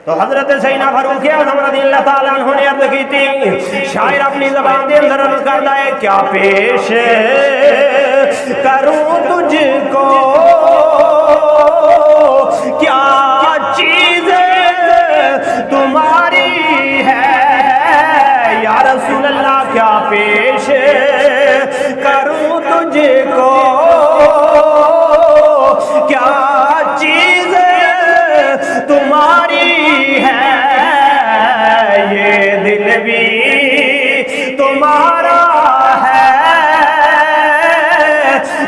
تو حضرت سیدنا فاروق اعظم رضی اللہ تعالیٰ عنہ نے عرض کی تھی، شاعر اپنی زبان دے اندر عرض کرتا ہے، کیا پیش کروں تجھ کو، کیا چیز تمہاری ہے یا رسول اللہ، کیا پیش کروں تجھ کو، کیا چیز تمہاری ہے، یہ دل بھی تمہارا ہے،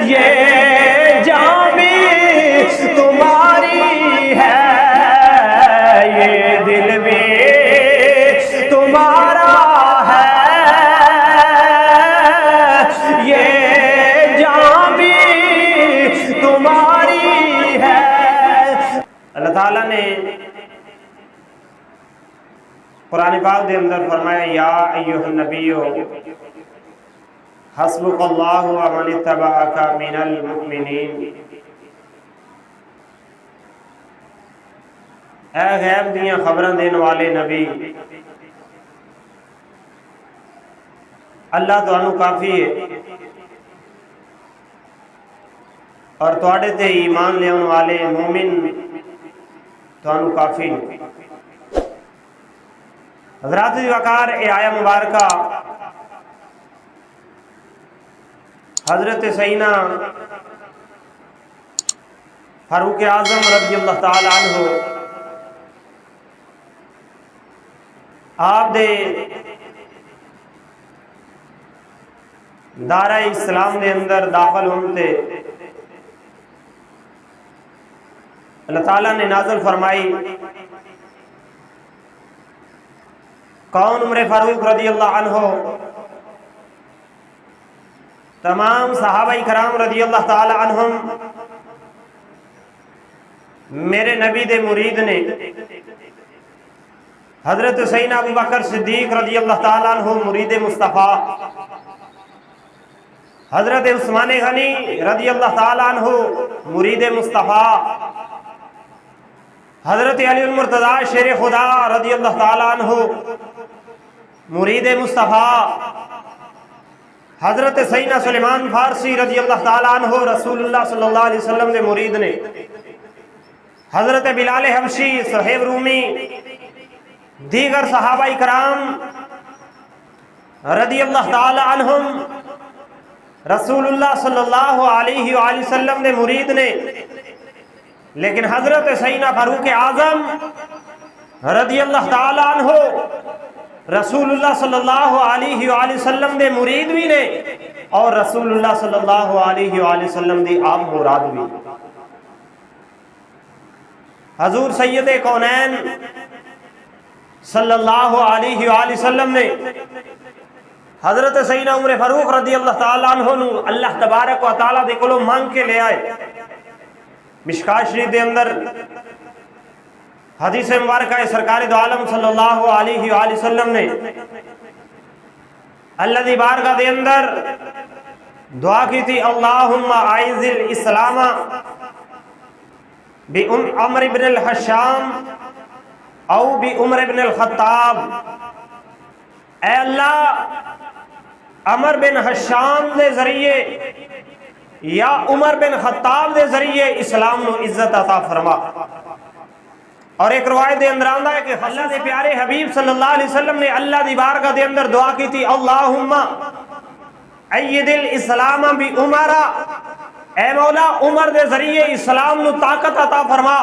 یہ جان بھی تمہاری ہے، یہ دل بھی تمہارا ہے، یہ جان بھی تمہاری ہے۔ اللہ تعالیٰ نے قرآن پاک دے اندر فرمایا، یا ایھا النبی حسبک اللہ ومن اتبعک من المؤمنین، اے غیب دیاں خبراں دین والے نبی، اللہ تانوں کافی ہے اور تواڈے تے ایمان لیاون والے مومن تانوں کافی ہے۔ حضرات وقار، اے آیا مبارکہ حضرت سیدنا فاروق اعظم رضی اللہ تعالی عنہ آپ دے دارہ اسلام دے اندر داخل ہوتے اللہ تعالیٰ نے نازل فرمائی، کون عمر فاروق رضی اللہ عنہ، تمام صحابہ کرام رضی اللہ تعالی عنہم میرے نبی دے مرید نے، حضرت سیدنا ابو بکر صدیق رضی اللہ تعالی عنہ مرید مصطفیٰ، حضرت عثمان غنی رضی اللہ تعالی عنہ مرید مصطفیٰ، حضرت علی المرتضی شیر خدا رضی اللہ تعالی عنہ مرید مصطفیٰ، حضرت سیدنا سلیمان فارسی رضی اللہ تعالی عنہ رسول اللہ صلی اللہ علیہ وسلم دے مرید نے، حضرت بلال حبشی، صہیب رومی، دیگر صحابہ کرام رضی اللہ تعالی عنہم رسول اللہ صلی اللہ علیہ وآلہ وسلم دے مرید نے، لیکن حضرت سیدنا فاروق اعظم رضی اللہ تعالی عنہ رسول اللہ صلی اللہ علیہ وآلہ وسلم دے مرید بھی نے اور رسول اللہ صلی اللہ علیہ وآلہ وسلم دی آپ مراد بھی۔ حضور سید کونین صلی اللہ علیہ وآلہ وسلم نے حضرت سیدنا عمر فاروق رضی اللہ تعالیٰ عنہ نو اللہ تبارک و تعالیٰ دے کولو مانگ کے لے آئے۔ مشکات شریف دے اندر حدیث مبارکہ سرکار دو عالم صلی اللہ علیہ وآلہ وسلم نے اللہ دی بارگاہ دے اندر دعا کی تھی، اللہم اعز الاسلام بعمر بن الحشام او بعمر بن الخطاب، اے اللہ عمر بن حشام دے ذریعے یا عمر بن خطاب دے ذریعے اسلام نو عزت عطا فرما۔ اور ایک روایت دے اندر آندا ہے کہ اللہ دے پیارے حبیب صلی اللہ علیہ وسلم نے اللہ دی بارگاہ دے اندر دعا کی تھی، اللہم اید الاسلام بعمر، اے مولا عمر دے ذریعے اسلام نو طاقت عطا فرما۔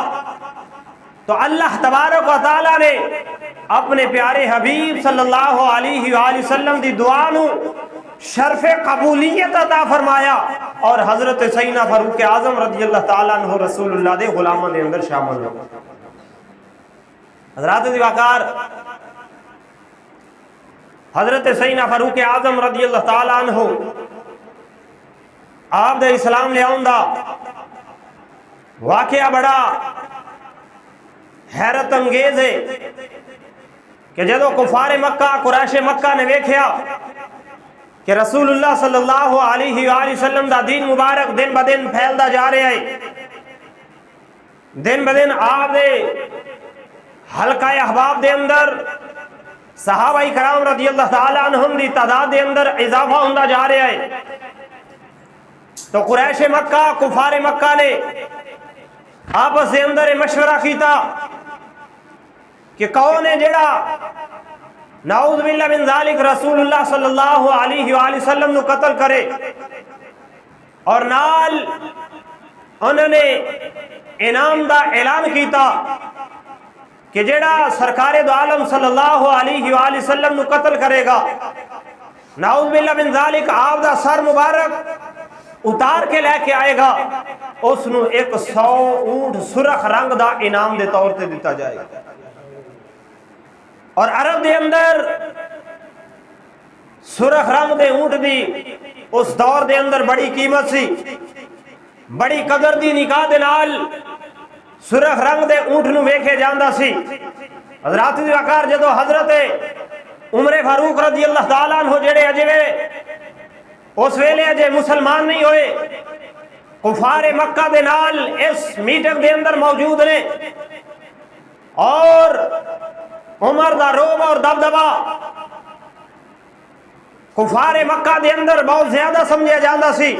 تو اللہ تبارک و تعالی نے اپنے پیارے حبیب صلی اللہ علیہ وآلہ وسلم دی دعا نو شرف قبولیت عطا فرمایا اور حضرت سیدنا فاروق اعظم رضی اللہ تعالیٰ عنہ رسول اللہ دے غلاموں دے اندر شامل ہو۔ حضرات دیواکار، حضرت سیدنا فاروق اعظم رضی اللہ تعالیٰ عنہ آپ دے اسلام لے آؤں دا واقعہ بڑا حیرت انگیز ہے کہ جدو کفار مکہ، قریش مکہ نے ویکھیا کہ رسول اللہ صلی اللہ علیہ وآلہ وسلم دا دین مبارک دن بدن پھیلدا جا رہا ہے، دن بدن آپ دے حلقہ احباب دے اندر صحابہ کرام رضی اللہ تعالیٰ عنہم دی تعداد دے اندر اضافہ ہوندہ جا رہا ہے. تو قریش مکہ کفار مکہ نے آپس دے اندر مشورہ کیتا کہ کون ہے جڑا نعوذ باللہ من ذالک رسول اللہ صلی اللہ علیہ وآلہ وسلم نو قتل کرے. اور نال انہوں نے انعام دا اعلان کیتا کہ جڑا سرکار دو عالم صلی اللہ علیہ وآلہ وسلم نو قتل کرے گا نعوذ باللہ من ذالک آپ دا سر مبارک اتار کے لے کے آئے گا اس نو 100 اونٹ سرخ رنگ دا انعام دے طور تے دیتا جائے گا. اور عرب دے اندر سرخ رنگ دے اونٹ دی اس دور دے اندر بڑی قیمت سی, بڑی قدر دی. نکاح دے نال سرخ رنگ دے اونٹ نو ویکھے جاندا سی. حضرات دی وقار جدو حضرت عمر فاروق رضی اللہ تعالیٰ عنہ جڑے اجے اس ویلے اجے مسلمان نہیں ہوئے, کفار مکہ دے نال اس میٹنگ دے اندر موجود نے, اور عمر دا روب اور دبدبا کفار مکہ دے اندر بہت زیادہ سمجھا جاندہ سی.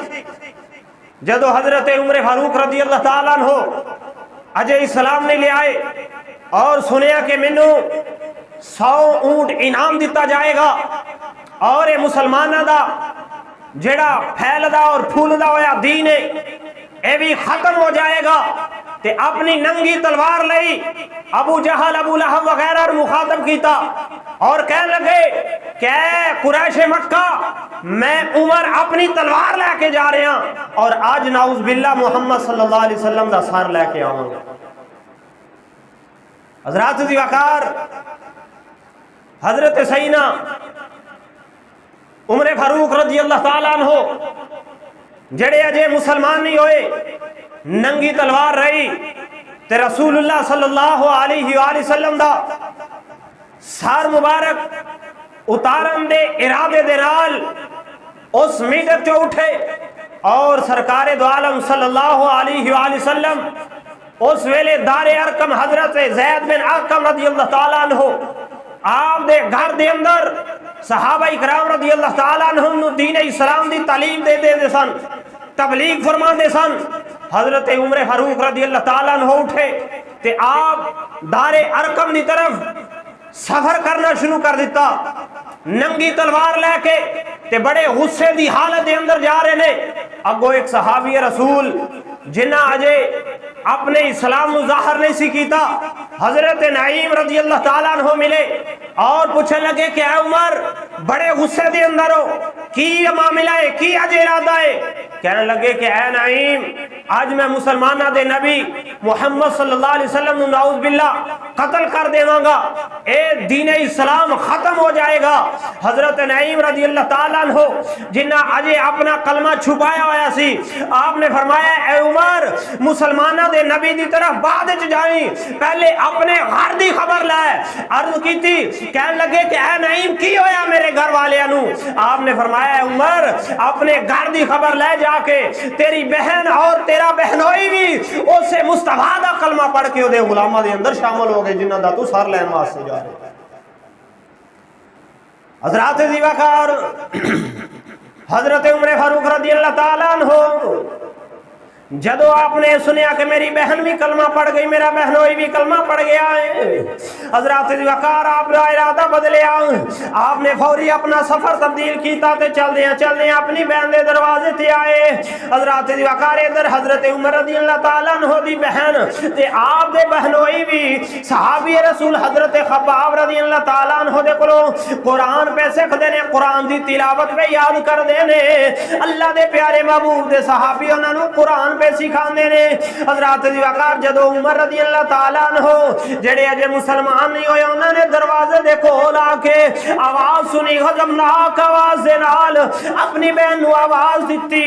جدو حضرت عمر فاروق رضی اللہ تعالیٰ عنہ اجے اسلام نے لے آئے اور سنیا کہ منو 100 اونٹ انعام دیتا جائے گا اور یہ مسلمانہ دا جڑا پھیل دا اور پھول دا ہویا دین ہے اے بھی ختم ہو جائے گا, تے اپنی ننگی تلوار لئی ابو جہل ابو لہب وغیرہ مخاطب کیتا اور کہنے لگے کہ اے قریش مکہ میں عمر اپنی تلوار لے کے جا رہے ہیں اور آج نعوذ باللہ محمد صلی اللہ علیہ وسلم دا سر لے کے آؤں گا. حضرات دی وقار حضرت سیدنا عمر فاروق رضی اللہ تعالیٰ عنہ جڑے اجے مسلمان نہیں ہوئے, ننگی تلوار رہی تے رسول اللہ صلی اللہ علیہ وآلہ وسلم دا سار مبارک اتارن دے ارادے دے نال اس میٹر چو اٹھے اور سرکار دو عالم صلی اللہ علیہ وآلہ وسلم اس ویلے دار ارکم حضرت زید بن ارکم رضی اللہ تعالیٰ عنہ آپ دے گھر دے اندر صحابہ اکرام رضی اللہ تعالیٰ عنہ دین اسلام دی تعلیم دے سن, تبلیغ فرما دے سن. حضرت عمر فاروق رضی اللہ تعالیٰ عنہ اٹھے تے آپ دار ارکم دی طرف سفر کرنا شروع کر دیتا, ننگی تلوار لے کے تے بڑے غصے دی حالت دے اندر جا رہے نے. اگو ایک صحابی رسول جنہ اجے اپنے اسلام نو ظاہر نہیں سی کیتا حضرت نعیم رضی اللہ تعالیٰ عنہ ملے اور پوچھنے لگے کہ اے عمر بڑے غصے دے اندر ہو, کی معاملہ ہے, کی اج ارادہ ہے؟ کہنے لگے کہ اے نعیم آج میں مسلمانہ دے نبی محمد صلی اللہ علیہ وسلم نو نعوذ باللہ قتل کر دیواں گا, اے دین اسلام ختم ہو جائے گا. حضرت نعیم رضی اللہ تعالیٰ عنہ جنہ اجے اپنا کلمہ چھپایا ہوا سی, آپ نے فرمایا اے عمر مسلمانہ دے نبی دی طرف بعد چ جائیں, پہلے اپنے گھر دی خبر لائے. عرض کی تھی, کہنے لگے کہ اے نعیم کی ہویا میرے گھر والے انو؟ آپ نے فرمایا اے عمر اپنے گھر دی خبر لے جا کے تیری بہن اور تیرا بہنوئی بھی اسے مصطفیٰ دا کلمہ پڑھ کے دے غلامہ دے اندر شامل ہو گئے جنہ دا تو سر لین واسطے جا رہے. حضرات دی وقار حضرت عمر فاروق رضی اللہ تعالیٰ عنہ جدو آپ نے سنیا کہ میری بہن بھی کلمہ پڑھ گئی, میرا بہنوئی بھی کلمہ پڑھ گیا ہے, حضرات دی وقار آپ کا ارادہ بدلیا, آپ نے فوری اپنا سفر تبدیل کیتا تے چل دیں اپنی بہن دے دروازے تے آئے. حضرات دی وقار ادھر حضرت عمر رضی اللہ تعالیٰ عنہ دی بہن تے آپ دے بہنوئی بھی صحابی رسول حضرت خباب رضی اللہ تعالیٰ عنہ دے کلو قرآن پہ سکھ دینے, قرآن دی تلاوت پہ یاد کر دینے, اللہ دے پیارے محبوب دے صحابی انہوں نے قرآن پہ سکھاندے نے. حضرات دی وقار جدو عمر رضی اللہ تعالیٰ عنہ جڑے اجے مسلمان نہیں ہوئے انہوں نے دروازے دے کول آ کے آواز سنی, غضبناک آواز دے نال اپنی بہن نو آواز دیتی.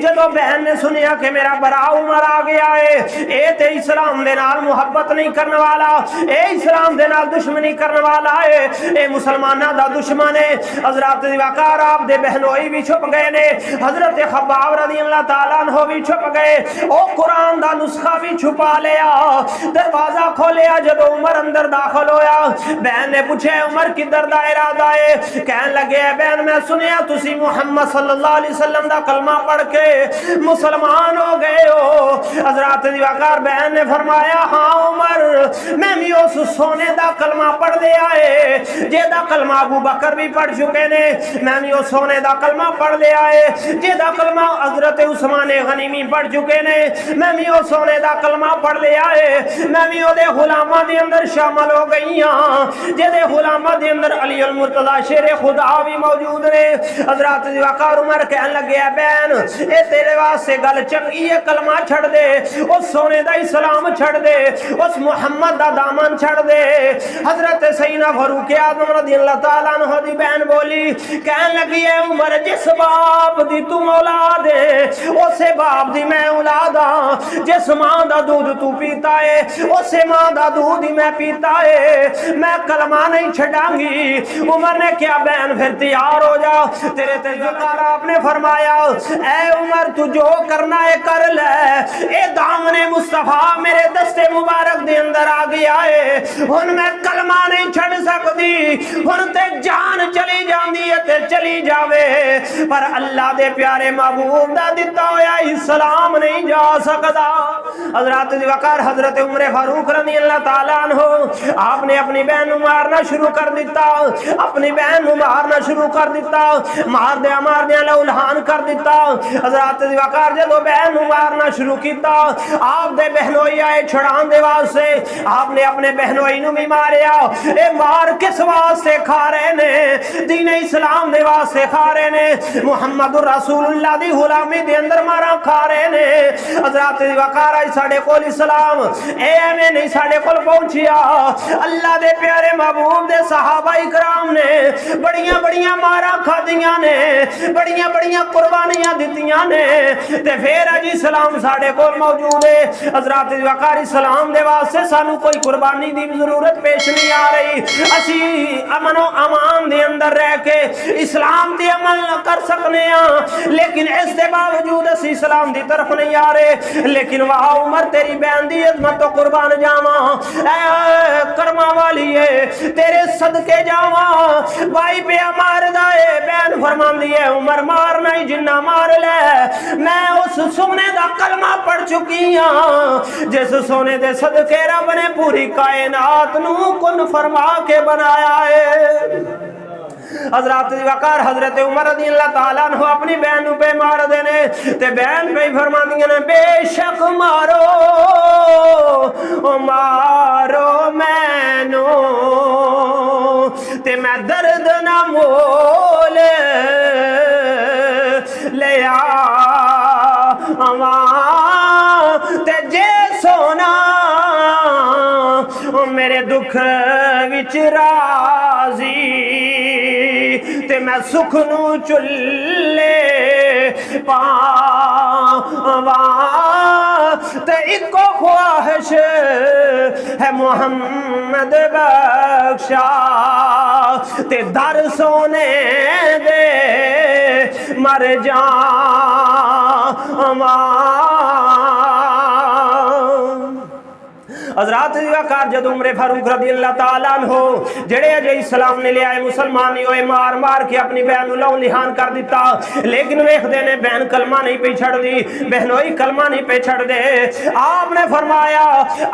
جدو بہن نے سنیا کہ میرا برا عمر آ گیا ہے, اے تے اسلام دے نال محبت نہیں کرنے والا, اے اسلام دے نال دشمنی کرنے والا ہے، اے مسلمانہ دا دشمن ہے۔ حضرات وقار آپ دے بہنوئی بھی چھپ گئے نے، حضرت خباب رضی اللہ تعالیٰ عنہ بھی چھپ گئے، او قرآن دا نسخہ بھی چھپا لیا۔ دروازہ کھولیا جب عمر اندر داخل ہویا، بہن نے پوچھے عمر کدھر دا ارادہ ہے؟ کہنے لگے بہن میں سنیا تسی محمد صلی اللہ علیہ وسلم دا کلمہ پڑھ کے مسلمان ہو گئے ہو۔ حضرات وقار بہن نے فرمایا ہاں عمر میں بھی اس سونے دا کلمہ پڑھ دیا ہے جے دا کلمہ ابو بکر بھی پڑھ چکے نے، میں بھی اس سونے دا کلمہ پڑھ دیا ہے جے دا کلمہ حضرت عثمان غنیمی پڑھ چکے نے، میں بھی اس سونے دا کلمہ پڑھ لیا ہے، میں بھی او دے غلامہ دے اندر شامل ہو گئی ہاں جے دے غلامہ دے اندر علی المرتضی شیر خدا بھی موجود نے۔ حضرات وقار عمر کہنے لگے بہن اے تیرے واسطے گل چنگی ہے، کلمہ چھڑ دے، اس سونے دا اسلام چھڑ دے، اس محمد دا دامن چھڑ دے۔ حضرت سیدنا فاروق اعظم رضی اللہ تعالیٰ عنہ دی بہن بولی کہنے لگی ہے عمر جس باپ دی تم اولاد ہے اسے باپ دی میں اولاد ہاں، جس ماں دا دودھ تو پیتا ہے اسے ماں دا دودھ ہی میں پیتا ہے، میں کلمہ نہیں چھڑاں گی۔ عمر نے کیا بہن پھر تیار ہو جا، تیرے تذکار آپ نے فرمایا اے عمر تو جو کرنا ہے کر لے، اے دامن مصطفیٰ میرے دستے مبارک دے اندر آ گیا ہے، ہن میں کلمہ نہیں چھڑ سکتی، ہن تے جان چلی جاندی ہے تے چلی جاوے، پر اللہ دے پیارے محبوب دا دیتا ہویا اسلام نہیں جا سکتا۔ حضرات وقار حضرت عمر فاروق رضی اللہ تعالیٰ عنہ آپ نے اپنی بہن مارنا شروع کر دیتا، اپنی بہن مارنا شروع کر دیتا، مار دیا لولہان کر دیتا۔ حضرات وقار جدو بہن مارنا شروع کیتا آپ دے بہنوئی آئے چھڑان دے واسطے، آپ نے اپنے بہنوئی نو بھی ماریا، اے مار کس واسطے کھا رہے نے؟ دین اسلام دے واسطے کھا رہے نے، محمد رسول اللہ دی غلامی دے اندر مارا کھا رہے نے۔ حضرات وقار آئی ساڑے کول اسلام اے میں نہیں ساڑے کول پہنچیا، اللہ دے پیارے محبوب دے صحابہ اکرام نے بڑیاں بڑیاں مارا کھا دیاں نے، بڑیاں بڑیاں قربانیاں دیتیاں نے، تے پھر اج اسلام ساڑے کول موجود ہے۔ حضرات وقار اسلام دے واسطے سانو کوئی قربانی دی ضرورت پیش نہیں آ رہی، اسی امن و امان دے اندر رہ کے اسلام دی عمل کر سکنے ہاں، لیکن اس دے باوجود اسی اسلام دی طرف نہیں آ رہے۔ لیکن وہاں عمر تیری بہن دی عظمت و قربان جاواں، اے کرما والی ہے تیرے صدقے جاواں، بھائی پہ مار دائے بہن فرمان دی ہے عمر مارنا ہی جنہ مار لے، میں اس سونے دا کلمہ پڑھ چکی ہاں جس سونے دے صدقے رب نے پوری کائنات نو کن فرما کے بنایا ہے۔ حضرات وقار حضرت عمر رضی اللہ تعالیٰ عنہ اپنی بہن پہ مار دینے تے بہن پہ فرما دیا نے بے شک مارو مارو مینو تے میں درد نہ مول لیا تے جے سونا میرے دکھ وچ راضی تے میں سکھ نو چلے پاواں تے اکو خواہش ہے محمد بخشا تے در سونے دے مر جاواں۔ حضرات وقار جد عمر فاروق رضی اللہ تعالیٰ عنہ جڑے اجے اسلام نے لے آئے مسلمان نہیں ہوئے، مار مار کے اپنی بہن لو لہان کر دیتا، لیکن ویکھ دے نے بہن کلمہ نہیں پہ چھڑ دی، بہنوئی کلمہ نہیں پہ چھڑ دے۔ آپ نے فرمایا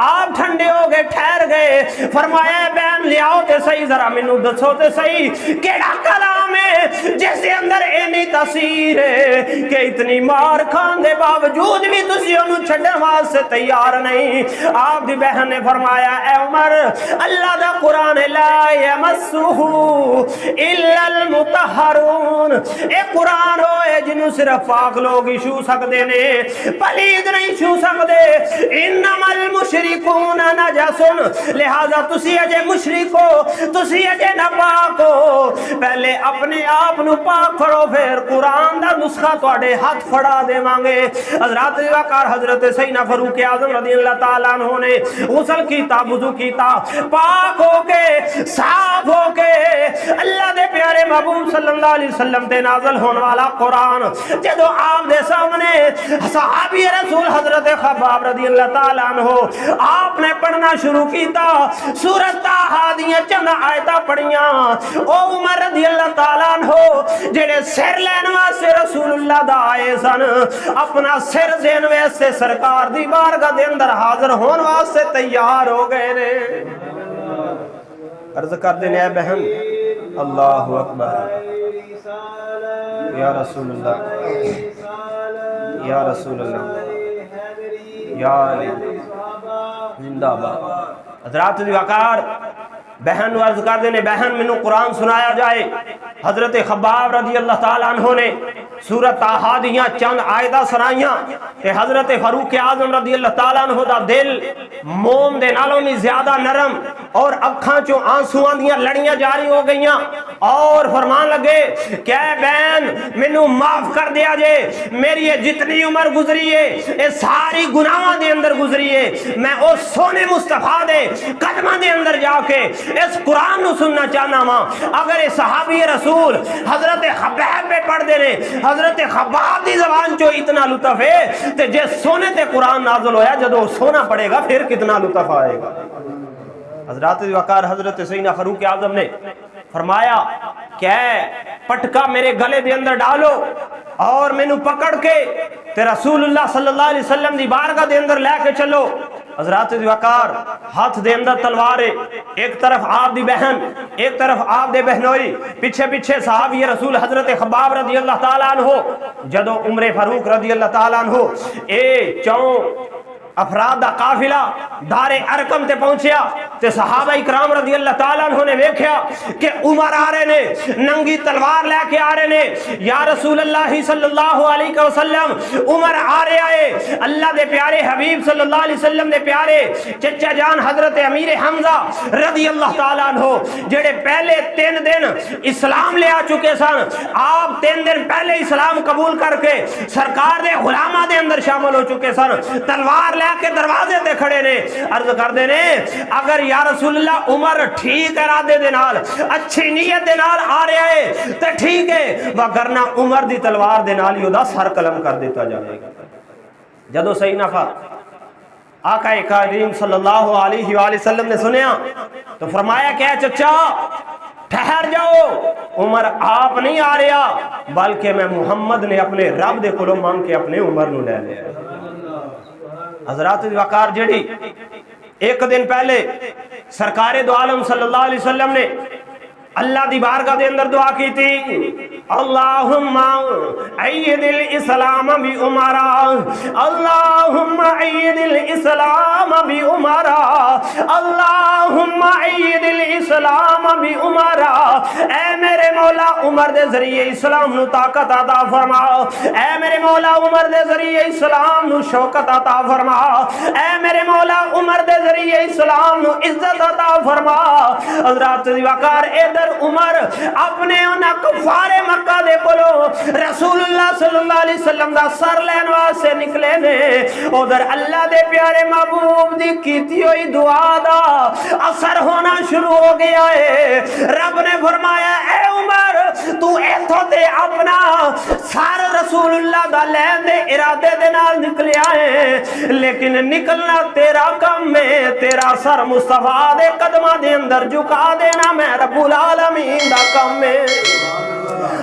آپ ٹھنڈے ہو گئے ٹھہر گئے، فرمایا بہن لے آؤ تے صحیح ذرا مینوں دسو تے صحیح کیڑا کلام ہے جس دے اندر اینی تاثیر ہے کہ اتنی مار کھان دے باوجود بھی تسی اونوں چھڈن واسطے تیار نہیں۔ آپ دی بہن نے فرمایا اے عمر اللہ دا قرآن لا یمسہ الا المطہرون، اے قرآن ہوئے جنہوں صرف پاک لوگ ہی چھو سکتے نے، پلید نہیں چھو سکتے۔ انما المشرکون نجس، لہذا تسی اجے مشرک سیکھو تسی اجے نہ پاک ہو پہلے اپنے آپ نو پاک کرو پھر قرآن دا نسخہ تواڈے ہاتھ پھڑا دیواں گے حضرات وقار حضرت سیدنا فاروق اعظم رضی اللہ تعالیٰ عنہ نے غسل کیتا وضو کیتا پاک ہو کے صاف ہو کے اللہ دے پیارے محبوب صلی اللہ علیہ وسلم تے نازل ہونے والا قرآن جدو آپ دے سامنے صحابی رسول حضرت خباب رضی اللہ تعالیٰ عنہ آپ نے پڑھنا شروع کیتا سورۃ طٰہٰ دیاں چند آیتاں پڑھیاں او عمر رضی اللہ تعالیٰ عنہ جڑے سر لین واسطے رسول اللہ دا آئے سن اپنا سر دین واسطے سرکار دی بارگاہ دے اندر حاضر ہون واسطے تیار ہو گئے نے عرض کر دینے اے بہن اللہ اکبر یا رسول اللہ یا رسول اللہ یا زندہ باد حضرات دی وقار بہن عرض کر دینے بہن میں قرآن سنایا جائے حضرت خباب رضی اللہ تعالیٰ عنہ نے سورۃ طٰہٰ دیاں چند آیتاں سنائیاں کہ حضرت فاروق اعظم رضی اللہ تعالیٰ عنہ دا دل موم دے نالوں میں زیادہ نرم اور اکھاں چوں آنسواں دیاں لڑیاں جاری ہو گئیاں اور فرمان لگے کہ اے بہن مینوں معاف کر دیا جے میری یہ جتنی عمر گزری ہے یہ ساری گناہاں دے اندر گزری ہے میں اس سونے مصطفیٰ دے قدماں دے اندر جا کے اس قرآن نو سننا چاہنا ماں اگر یہ صحابی رسول حضرت خباب پہ پڑھ دے رہے حضرت خباب دی زبان چو اتنا لطف ہے تے جے سونے تے قرآن نازل ہویا جدو سونا پڑے گا پھر کتنا لطف آئے گا حضرات وقار حضرت سیدنا فاروق اعظم نے فرمایا کہ پٹکا میرے گلے دے اندر ڈالو اور میں نو پکڑ کے تے رسول اللہ صلی اللہ علیہ وسلم دی بارگاہ دے اندر لے کے چلو حضرات وقار ہاتھ دے اندر تلوار ایک طرف آپ دی بہن ایک طرف آپ دے بہنوئی پیچھے پیچھے صحابی رسول حضرت خباب رضی اللہ تعالیٰ عنہ جدو عمر فاروق رضی اللہ تعالیٰ عنہ اے چون افراد دا قافلہ دار ارقم تے پہنچیا تے صحابہ اکرام رضی اللہ تعالیٰ عنہ نے دیکھیا کہ عمر آ رہے نے ننگی تلوار لے کے آ رہے نے یا رسول اللہ صلی اللہ علیہ وسلم عمر آ رہے آئے اللہ دے پیارے حبیب صلی اللہ علیہ وسلم دے پیارے چچا جان حضرت امیر حمزہ رضی اللہ تعالیٰ عنہ جڑے پہلے 3 دن اسلام لے آ چکے سن آپ 3 دن پہلے اسلام قبول کر کے سرکار دے غلامہ دے اندر شامل ہو چکے سن تلوار لے کے دروازے تے کھڑے نے عرض کر دے نے اگر یا رسول اللہ عمر ٹھیک ارادے دے نال اچھی نیت دے نال آ رہا ہے تے ٹھیک ہے وگرنہ عمر دی تلوار دے نال ہی دا سر قلم کر دیتا جائے گا جدو سیدنا آقا کریم صلی اللہ علیہ وآلہ وسلم نے سنیا تو فرمایا کہ چچا ٹھہر جاؤ عمر آپ نہیں آ رہا بلکہ میں محمد نے اپنے رب دے کولوں مانگ کے اپنے عمر نو لے لیا حضرات وقار جڑی ایک دن پہلے سرکار دو عالم صلی اللہ علیہ وسلم نے اللہ دی بارگاہ دے اندر دعا کی تھی اللہم عید الاسلام بی عمرہ اللہم عید الاسلام بی عمرہ اللہم عید الاسلام بی عمرہ اے میرے مولا عمر دے ذریعے اسلام نو طاقت عطا فرما اے میرے مولا عمر دے ذریعے اسلام نو شوکت عطا فرما اے میرے مولا عمر دے ذریعے اسلام نو عزت عطا فرما حضرات وقار ادھر عمر اپنے انہاں کفار مکہ دے کولو رسول اللہ صلی اللہ علیہ وسلم دا سر لین واسطے نکلے نے ادھر اللہ دے پیارے محبوب دی کیتی ہوئی دعا دا اثر ہونا شروع ہو گیا ہے رب نے فرمایا اے عمر تو ایتھوں تے اپنا سر رسول اللہ دا لین دے ارادے دے نال نکلیا ہے لیکن نکلنا تیرا کم میں تیرا سر مصطفیٰ دے قدمہ دے اندر جھکا دینا میں رب العالمین دا کم میں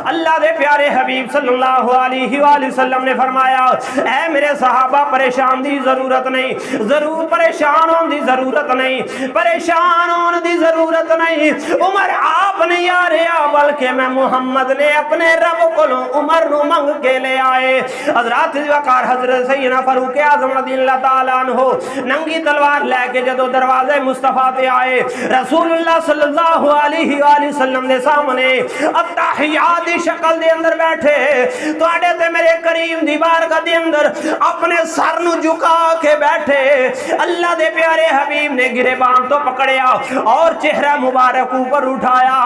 اللہ دے پیارے حبیب صلی اللہ علیہ وآلہ وسلم نے فرمایا اے میرے صحابہ پریشان دی ضرورت نہیں ضرور پریشان ہون دی ضرورت نہیں پریشان ہون دی ضرورت نہیں عمر آپ آپ نے یاریا بلکہ میں محمد نے اپنے رب کو عمر نو منگ کے لے آئے۔ حضرات وقار حضرت سیدنا فاروق اعظم رضی اللہ تعالیٰ عنہ ننگی تلوار لے کے جدو دروازے مصطفیٰ تے آئے، رسول اللہ صلی اللہ علیہ وآلہ وسلم دے سامنے التحیات دی شکل دے اندر بیٹھے، تو آڑے تے میرے کریم دی بارگاہ دے اندر اپنے سر نو جھکا کے بیٹھے۔ اللہ دے پیارے حبیب نے گریبان تو پکڑیا اور چہرہ مبارک اوپر اٹھایا،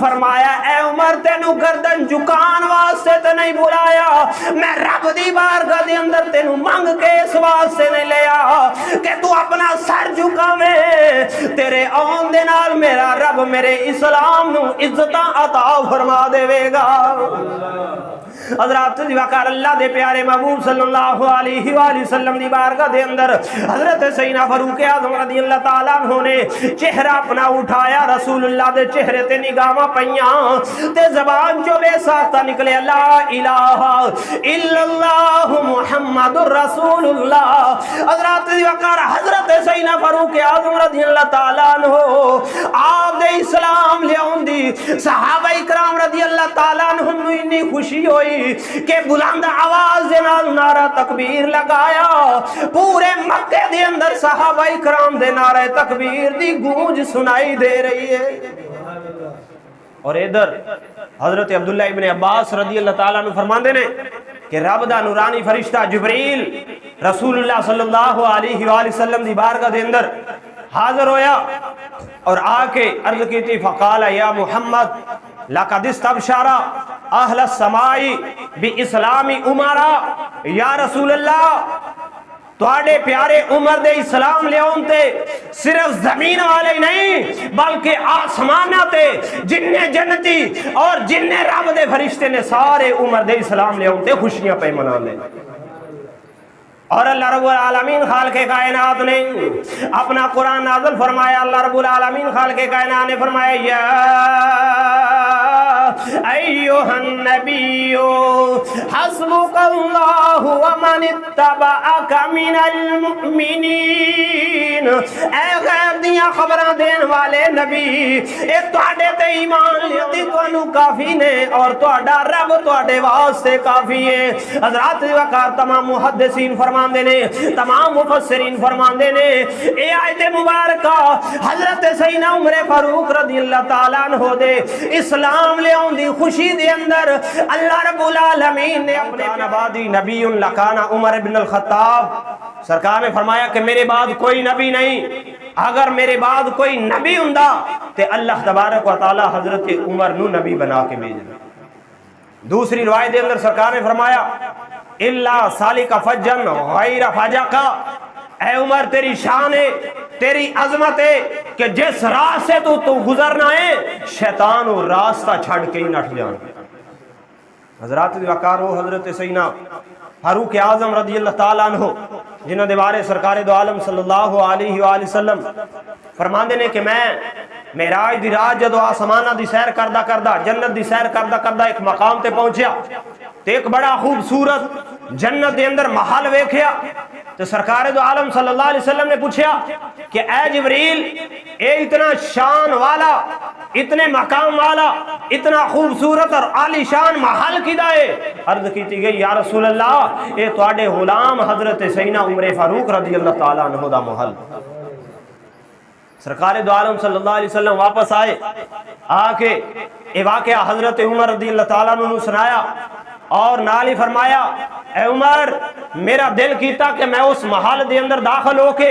فرمایا اے عمر تینو گردن جھکان واسطے تے نہیں بلایا، میں رب دی بارگاہ دے اندر تینو منگ کے اس واسطے نہیں لیا کہ تو اپنا سر جھکا میں تیرے آن دے نال میرا رب میرے اسلام نو عزتاں عطا فرما دے گا۔ حضرات وقار اللہ دے پیارے محبوب صلی اللہ علیہ وآلہ وسلم دی بارگاہ دے اندر حضرت سیدنا فاروق اعظم رضی اللہ تعالیٰ عنہ نے چہرہ اپنا اٹھایا، رسول اللہ دے چہرے تے نگاہاں پیاں تے زبان جو بے ساختہ نکلے لا الہ الا اللہ محمد رسول اللہ۔ حضرات وقار حضرت سیدنا فاروق اعظم رضی اللہ تعالیٰ عنہ آپ دے اسلام لے آن دی صحابہ اکرام رضی اللہ تعالیٰ عنہ انی خوشی ہوئی کہ بلند آواز دے نال نعرہ تکبیر لگایا، پورے مکے دے اندر صحابہ اکرام دے نعرہ تکبیر دی گونج سنائی دے رہی ہے۔ اور ادھر حضرت عبداللہ ابن عباس رضی اللہ تعالیٰ عنہ فرماندے نے کہ رب دا نورانی فرشتہ جبریل رسول اللہ صلی اللہ علیہ وآلہ وسلم دی بارگاہ دے اندر حاضر ہویا اور آ کے عرض کی تھی، فقال یا محمد لقد استبشر اہل السماء باسلام عمرہ، یا رسول اللہ تواڈے پیارے عمر دے اسلام لے آنتے صرف زمین والے نہیں بلکہ آسمانہ تے جننے جنتی اور جننے رب دے فرشتے نے سارے عمر دے اسلام لے آنتے خوشیاں پہ منا لے۔ اور اللہ رب العالمین خالق کائنات نے اپنا قرآن نازل فرمایا، اللہ رب العالمین خالق کائنات نے فرمایا یا ایوہ النبی حسبک اللہ ومن اتبعک من المؤمنین، اے غیب دیا خبران دین والے نبی، ایک توڑے تے ایمان لیتی تو انو کافی نے اور توڑا رب توڑے واسطے کافی ہے۔ حضرات وقار تمام محدثین فرمان دینے، تمام مفسرین فرمان دینے، اے آیت مبارکہ حضرت سیدنا عمر فاروق رضی اللہ تعالیٰ عنہ دے اسلام لے دی خوشی دے اندر اللہ رب العالمین نے اپنے نبادی نبی لکانا عمر بن الخطاب، سرکار نے فرمایا کہ میرے بعد کوئی نبی نہیں، اگر میرے بعد کوئی نبی ہوندا تے اللہ تبارک و تعالی حضرت عمر نو نبی بنا کے بھیجنا۔ دوسری روایت دے اندر سرکار نے فرمایا الا سالک فجن غیر فجقا، اے عمر تیری شان ہے، تیری عظمت ہے کہ جس راہ سے تو گزرنا ہے شیطان و راستہ چھڑ کے ہی نٹ جان۔ حضرات وقارو حضرت سیدنا فاروق اعظم رضی اللہ تعالیٰ عنہ جنہوں نے بارے سرکار دو عالم صلی اللہ علیہ وآلہ وسلم فرماندے نے کہ میں معراج دی رات جدو آسمانہ دی سیر کردہ کردہ جنت دی سیر کردہ کردہ ایک مقام تے پہنچیا تو ایک بڑا خوبصورت جنت دے اندر محل ویکھیا تو سرکار دو عالم صلی اللہ علیہ وسلم نے پوچھا کہ اے جبریل اے اتنا شان والا، اتنے مقام والا، اتنا خوبصورت اور عالی شان محل کدھا ہے؟ عرض کی گئی یا رسول اللہ اے تواڈے غلام حضرت سیدنا عمر فاروق رضی اللہ تعالیٰ عنہ دا محل۔ سرکار دو عالم صلی اللہ علیہ وسلم واپس آئے، آ کے اے واقعہ حضرت عمر رضی اللہ تعالیٰ عنہ سنایا اور نالی فرمایا اے عمر میرا دل کیتا کہ میں اس محل دے اندر داخل ہو کے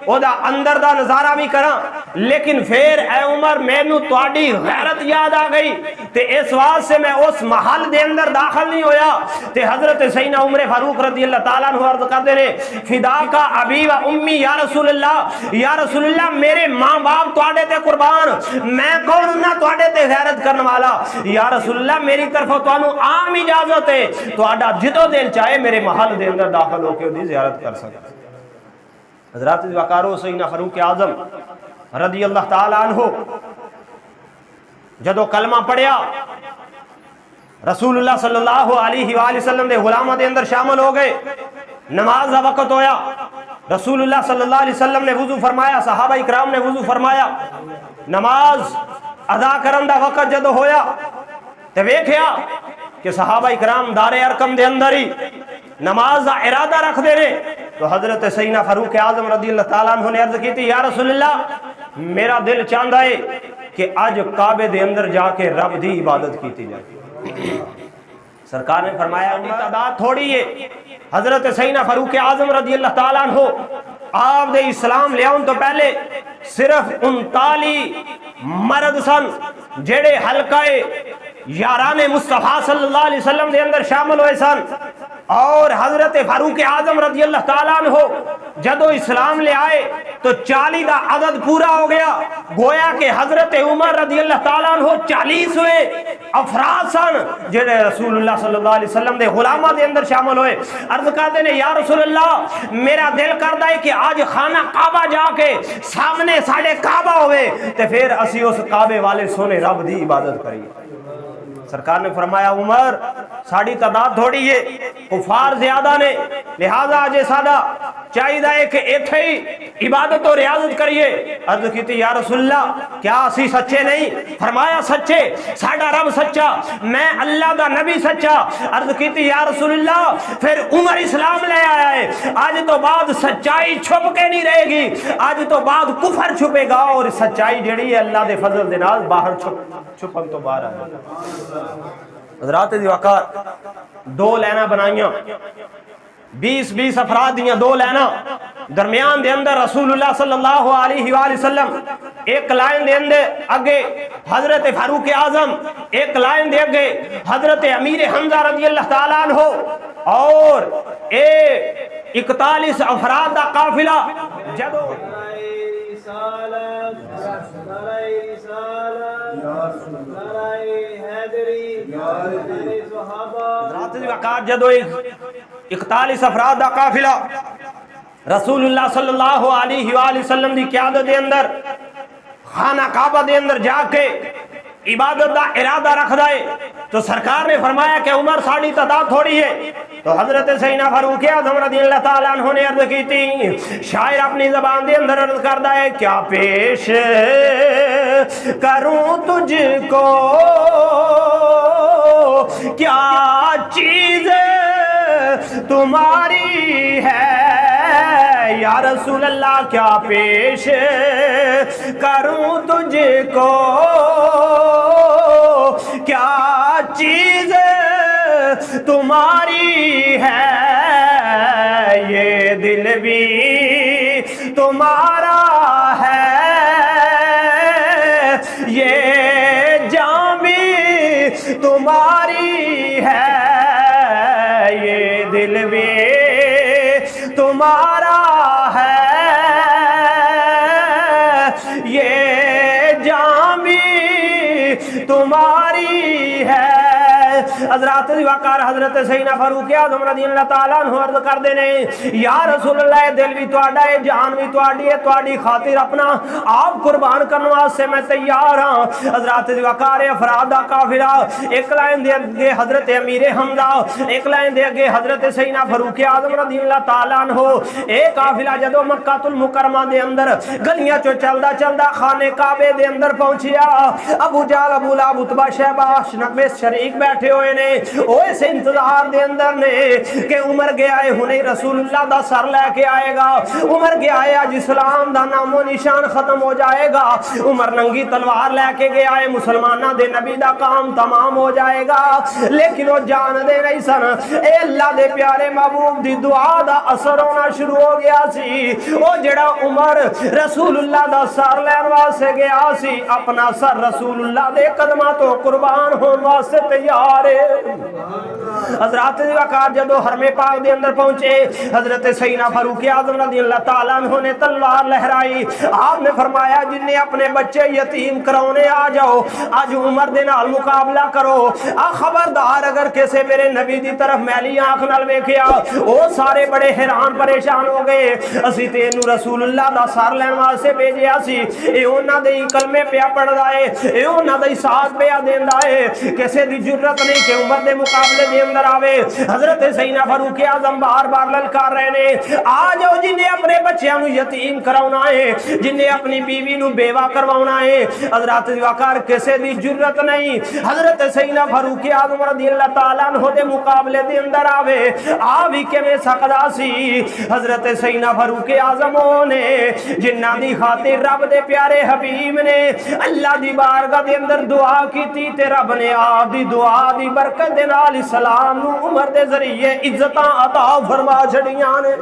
او دا اندر دا نظارہ بھی کراں، لیکن پھر اے عمر مینوں تواڈی غیرت یاد آ گئی تے اس واسطے سے میں اس محل دے اندر داخل نہیں ہویا تے حضرت سیدنا عمر فاروق رضی اللہ تعالیٰ عنہ عرض کردے نے فدا کا ابی و امی یا رسول اللہ میرے ماں باپ تواڈے تے قربان، میں کون نہ تواڈے تے غیرت کرن والا، یا رسول اللہ میری طرفوں تانوں عام اجازت ہے تواڈا جدو دل چاہے میرے محل دے اندر داخل ہو کے دی زیارت کر سکتے۔ حضرات وقارو سیدنا فاروق اعظم رضی اللہ تعالیٰ عنہ جدو کلمہ پڑھیا رسول اللہ صلی اللہ علیہ وآلہ وسلم دے غلامہ دے اندر شامل ہو گئے، نماز دا وقت ہویا، رسول اللہ صلی اللہ علیہ وسلم نے وضو فرمایا، صحابہ اکرام نے وضو فرمایا، نماز ادا کرن دا وقت جدو ہویا تے ویکھیا کہ صحابہ اکرام دار ارقم دے اندر ہی نماز دا ارادہ رکھ دے نے، تو حضرت سیدنا فاروق اعظم رضی اللہ تعالیٰ عنہ نے عرض کی تھی، یا رسول اللہ میرا دل چاہتا ہے کہ آج کعبے دے اندر جا کے رب دی عبادت کیتی جائے۔ سرکار نے فرمایا ان کی تعداد تھوڑی ہے۔ حضرت سیدنا فاروق اعظم رضی اللہ تعالیٰ عنہ آپ دے اسلام لے آن تو پہلے صرف 39 مرد سن جڑے حلقہ یاران مصطفیٰ صلی اللہ علیہ وسلم دے اندر شامل ہوئے سن، اور حضرت فاروق اعظم رضی اللہ تعالیٰ عنہ جدو اسلام لے آئے تو 40 دا عدد پورا ہو گیا، گویا کہ حضرت عمر رضی اللہ تعالیٰ عنہ 40ویں افراد سن جنہیں رسول اللہ صلی اللہ علیہ وسلم دے غلامہ دے اندر شامل ہوئے۔ عرض کرتے ہیں یا رسول اللہ میرا دل کرتا ہے کہ آج خانہ کعبہ جا کے سامنے ساڑھے کعبہ ہوئے تے پھر اسی اس کعبے والے سونے رب دی عبادت کریے۔ سرکار نے فرمایا عمر ساڑھی تعداد تھوڑی ہے، کفار زیادہ نے، لہذا آج سادہ چاہیے کہ ایتھے ہی عبادت و ریاضت کریے۔ عرض کی تھی یا رسول اللہ کیا اسی سچے نہیں؟ فرمایا سچے، ساڑھا رب سچا، میں اللہ دا نبی سچا۔ عرض کی تھی یا رسول اللہ پھر عمر اسلام لے آیا ہے، آج تو بعد سچائی چھپ کے نہیں رہے گی، آج تو بعد کفر چھپے گا اور سچائی جڑی ہے اللہ دے فضل دے نال باہر چھپن تو باہر آئے۔ حضرات دی وقار 2 لائناں بنائیاں، 20 افراد دیاں 2 لائناں، درمیان دے اندر رسول اللہ صلی اللہ علیہ وآلہ وسلم، ایک لائن دے اندر اگے حضرت فاروق اعظم، ایک لائن دے اگے حضرت امیر حمزہ رضی اللہ تعالیٰ عنہ، اور 41 افراد دا قافلہ جدو جدو 41 افراد دا قافلہ رسول اللہ صلی اللہ علیہ وآلہ وسلم دی قیادت دے اندر خانہ کعبہ دے اندر جا کے عبادت دا ارادہ رکھ دائے، تو سرکار نے فرمایا کہ عمر ساڑھی تعداد تھوڑی ہے، تو حضرت سیدنا فاروق اعظم رضی اللہ تعالیٰ عنہ نے عرض کی تھی، شاعر اپنی زبان دے اندر عرض کر دائے، کیا پیش کروں تجھ کو کیا چیز تمہاری ہے یا رسول اللہ، کیا پیش کروں تجھ کو کیا چیز تمہاری ہے، یہ دل بھی تمہارا ہے، یہ جان بھی تمہاری ہے، یہ دل بھی تمہارا ہے، یہ جان بھی تمہاری ہے۔ حضرات دی وقار حضرت سیدنا فاروق اعظم رضی اللہ تعالیٰ عنہ عرض کر دینے، یا رسول اللہ دل بھی تواڈا ہے، جان بھی تواڈی ہے، تواڈی خاطر اپنا آپ قربان کرنے واسطے میں تیار ہاں۔ حضرات دی وقار افراد دا قافلہ، ایک لائن دے اگے حضرت امیر حمزہ، ایک لائن دے اگے حضرت سیدنا فاروق اعظم رضی اللہ تعالیٰ عنہ، ایک قافلہ جدو مکہ المکرمہ دے اندر گلیاں چو چلدا چلدا خانے کعبے دے اندر پہنچیا، ابو جہل، ابو لہب، عتبہ، شیبہ، نقبیس شریک بیٹھے ہوئے نے، اوہ سے انتظار دے اندر نے کہ عمر گیا ہے ہنے رسول اللہ دا سر لے کے آئے گا، عمر گیا ہے آج اسلام دا نام و نشان ختم ہو جائے گا، عمر ننگی تلوار لے کے گیا ہے مسلمانہ دے نبی دا کام تمام ہو جائے گا، لیکن وہ جان دے نہیں سن، اے اللہ دے پیارے محبوب دی دعا دا اثر ہونا شروع ہو گیا سی، او جڑا عمر رسول اللہ دا سر لین واسطے گیا سی، اپنا سر رسول اللہ دے قدمہ تو قربان ہون واسطے تیار ہے۔ حضرات دی وقار جدو حرم پاک دے اندر پہنچے، حضرت سیدنا فاروق اعظم رضی اللہ تعالیٰ عنہ نے تلوار لہرائی، آپ نے فرمایا جن نے اپنے بچے یتیم کرونے آ جاؤ، آج عمر دے نال مقابلہ کرو، خبردار اگر کسے میرے نبی دی طرف میلی آنکھ نال ویکھیا، او سارے بڑے حیران پریشان ہو گئے، اسی تینو رسول اللہ دا سر لین واسطے بھیجیا سی، اے انہاں دے کلمے پیا پڑھدا اے، اے انہاں دا ساتھ پیا دیندا اے، کسے دی جرت نے نہیں کہ عمر دے مقابلے دے اندر آوے. حضرت سیدنا فاروق اعظم بار بار للکار رہے نے آ جاؤ جنہیں اپنے بچیاں نو یتیم کراؤنا ہے, جنہیں اپنی بیوی نو بیوہ کرواؤنا ہے. حضرت وقار کسے دی جرت نہیں حضرت سیدنا فاروق اعظم رضی اللہ تعالیٰ عنہ دے مقابلے دے اندر آوے. آوی کے میں سقدہ سی حضرت سیدنا فاروق اعظم نے جنہ دی خاطر رب دے پیارے حبیب نے اللہ دی بارگاہ دے اندر دعا کی تھی تے رب نے آپ دی دعا دی برکت دے نال اسلام نو عمر دے ذریعے عزتاں عطا فرما چھڑیاں نے.